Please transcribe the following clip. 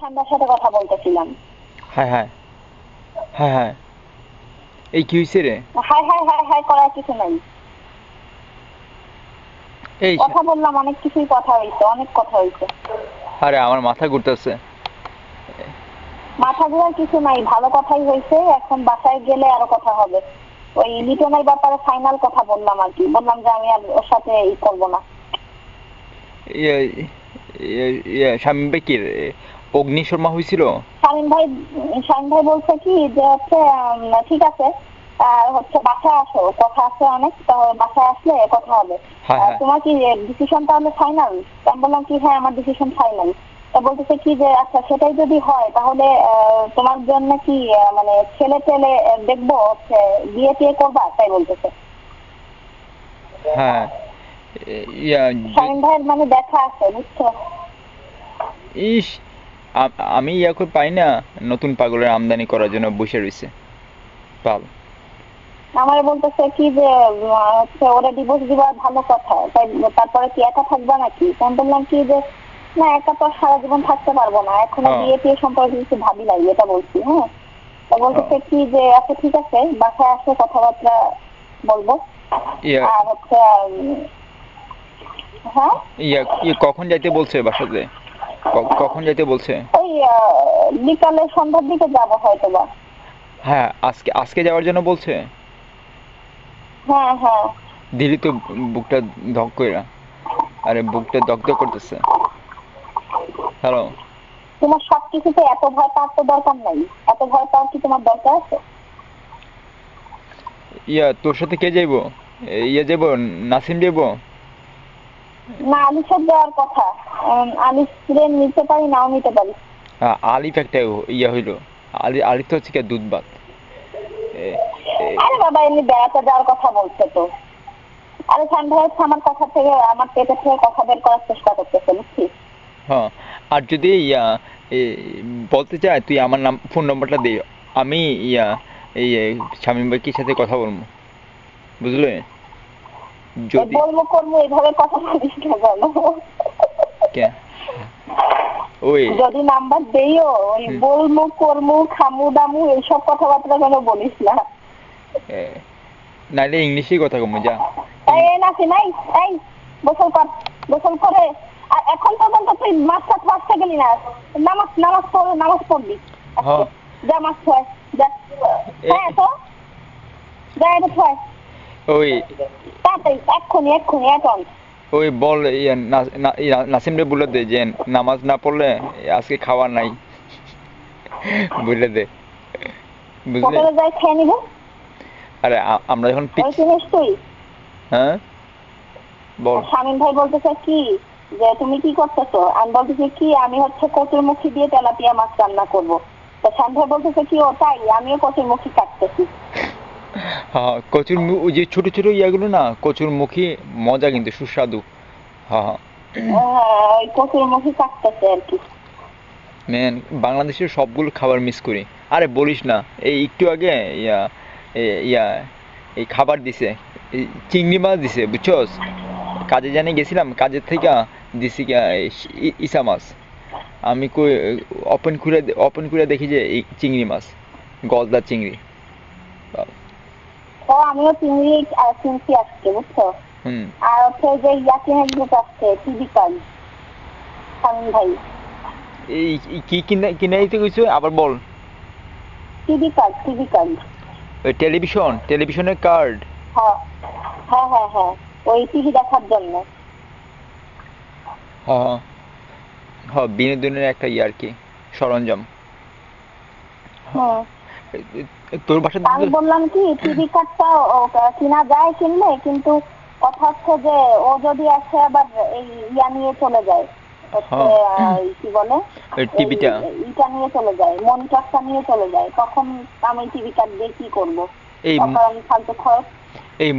ঠান্ডার সাথে কথা বলতেছিলাম। হায় হায় হায় হায়, এই কি হয়েছে রে? হাই হাই হাই হাই করার কিছু নাই। এই কথা বললাম, অনেক কিছুই কথা হয়েছে, অনেক কথা হয়েছে। আরে আমার মাথা ঘুরতেছে। মাথা ঘোরার কিছু নাই, ভালো কথাই হয়েছে। এখন বাসায় গেলে আরো কথা হবে। ওই লিটনের ব্যাপারে ফাইনাল কথা বললাম আর কি, বললাম যে আমি আর ওর সাথে করবো না। শামীম ভাই কি অগ্নি শর্মা হয়েছিল? শামীম ভাই বলছে কি যে হচ্ছে ঠিক আছে, আর হচ্ছে বাসায় আসো, কথা আছে অনেক, বাসায় আসলে কথা হবে। তোমার কি ডিসিশন তাহলে ফাইনাল? আমি বললাম কি হ্যাঁ, আমার ডিসিশন ফাইনাল। তা বলতেছে কি যে আচ্ছা সেটাই যদি হয় তাহলে তোমার জন্য কি মানে ছেলে টেলে দেখবো, হচ্ছে বিয়ে টিয়ে করবা, তাই বলতেছে। হ্যাঁ, শামীম ভাইয়ের মানে দেখা আছে, বুঝছো? ইস, আমি করে পাই না, নতুন পাগলের আমদানি করার জন্য বসে রয়েছে পাল। আমার বলতেছে কি যে হচ্ছে ওরা ডিভোর্স দিবা, ভালো কথা, তাই তারপরে কি একা থাকবা নাকি? আমি বললাম কি যে না, একা তো সারা জীবন থাকতে পারবো না, এখনো বিয়ে টিয়ে সম্পর্কে কিছু ভাবি নাই, এটা বলছি। হ্যাঁ, তো বলতেছে কি যে আচ্ছা ঠিক আছে, বাসায় আসলে কথাবার্তা বলবো। আর হচ্ছে হ্যাঁ, কখন যাইতে বলছে বাসাতে? কখন যাইতে বলছে? ওই বিকালে সন্ধ্যার দিকে যাবো হয়তো বা। হ্যাঁ, আজকে আজকে যাওয়ার জন্য বলছে। হ্যাঁ হ্যাঁ, দিলি তো বুকটা ধক কইরা। আরে বুকটা দগদগ করতেছে। হ্যালো, তোমার সবকিছুতে এত ভয় পাওয়ার তো দরকার নাই। এত ভয় পাওয়ার কি তোমার দরকার আছে? তোর সাথে কে যাইবো? যাইবো, নাসিম যাইবো? না, আলিফের যাওয়ার কথা। আলিফরে নিতে পারি, নাও নিতে পারি। আলিফ একটা হইলো। আলিফ তো হচ্ছে কি দুধ ভাত। আরে বাবা, এমনি বেড়াতে যাওয়ার কথা বলছে তো। আরে ঠান্ডা হচ্ছে, আমার কথা থেকে, আমার পেটের থেকে কথা বের করার চেষ্টা করতেছে, বুঝছিস? হ্যাঁ, আর যদি বলতে চাই তুই আমার ফোন নম্বরটা দে, আমি এই শামীম ভাইয়ের সাথে কথা বলবো, বুঝলে? যদি বলবো করবো এইভাবে কথা বলিস না বলো। কে ওই যদি নাম্বার দেইও, ওই বলমু করমু খামু দামু এইসব কথাবার্তা কেন বলিস না। নাইলে ইংলিশেই কথা কমু যা। এই নাকি নাই, এই গোসল কর, গোসল করে এখন পর্যন্ত তুই মাছ মাছতে গেলি না। নামাজ নামাজ পড়ে, নামাজ পড়বি। যা মাছ ছয়, যা। হ্যাঁ তো যা, এটা ছয় ওই তাড়াতাড়ি, এক্ষুনি এক্ষুনি এখন। ওই বল, নাসিম রে বলে দে যে নামাজ না পড়লে আজকে খাওয়ার নাই, বুঝলে দে, বুঝলে? হোটেলে যাই খেয়ে নিব। আরে আমরা যখন চিনিস তুই? হ্যাঁ বল। শামীম ভাই বলতেছে কি যে তুমি কি করতেছো? আমি বলতেছি কি আমি হচ্ছে কচুরমুখী দিয়ে তেলাপিয়া মাছ রান্না করবো। তো শামীম ভাই বলতেছে কি ও তাই, আমিও কচুরমুখী কাটতেছি। হ্যাঁ, ওই যে ছোট ছোট ইয়াগুলো না, কচুর মুখী মজা, কিন্তু সুস্বাদু। হ্যাঁ ওই কচুরমুখী কাটতেছে আর কি। ম্যান, বাংলাদেশের সবগুলো খাবার মিস করি। আরে বলিস না, এই একটু আগে ইয়া ইয়া এই খাবার দিছে, এই চিংড়ি মাছ দিছে, বুঝছস? কাজে জানি গেছিলাম, কাজের থেকে দিছি ইসা মাছ। আমি কই ওপেন করে দেখি যে এই চিংড়ি মাছ, গলদা চিংড়ি। ও আমিও চিংড়ি চিংড়ি আসছে, বুঝছো? আর হচ্ছে যে ইয়াকিনের গ্রুপ আসছে, টিভি কার্ড। শামীম ভাই এই কি কিনে দিতে কইছো, আবার বল। TV card, TV card. ওই টেলিভিশনের কার্ড? হ্যাঁ হ্যাঁ হ্যাঁ হ্যাঁ, ওই টিভি দেখার জন্য। হ্যাঁ হ্যাঁ, বিনোদনের একটা আর কি সরঞ্জাম। তোর বাসা আমি বললাম কি টিভি কার্ডটা কিনা যায় কিনলে, কিন্তু কথা হচ্ছে যে ও যদি আসে আবার এই ইয়া নিয়ে চলে যায়, হচ্ছে কি বলে, টিভিটা ইটা নিয়ে চলে যায়, মনিটরটা নিয়ে চলে যায়, তখন আমি টিভি কার্ড দিয়ে কি করবো? এই তখন ফালতু খরচ। এই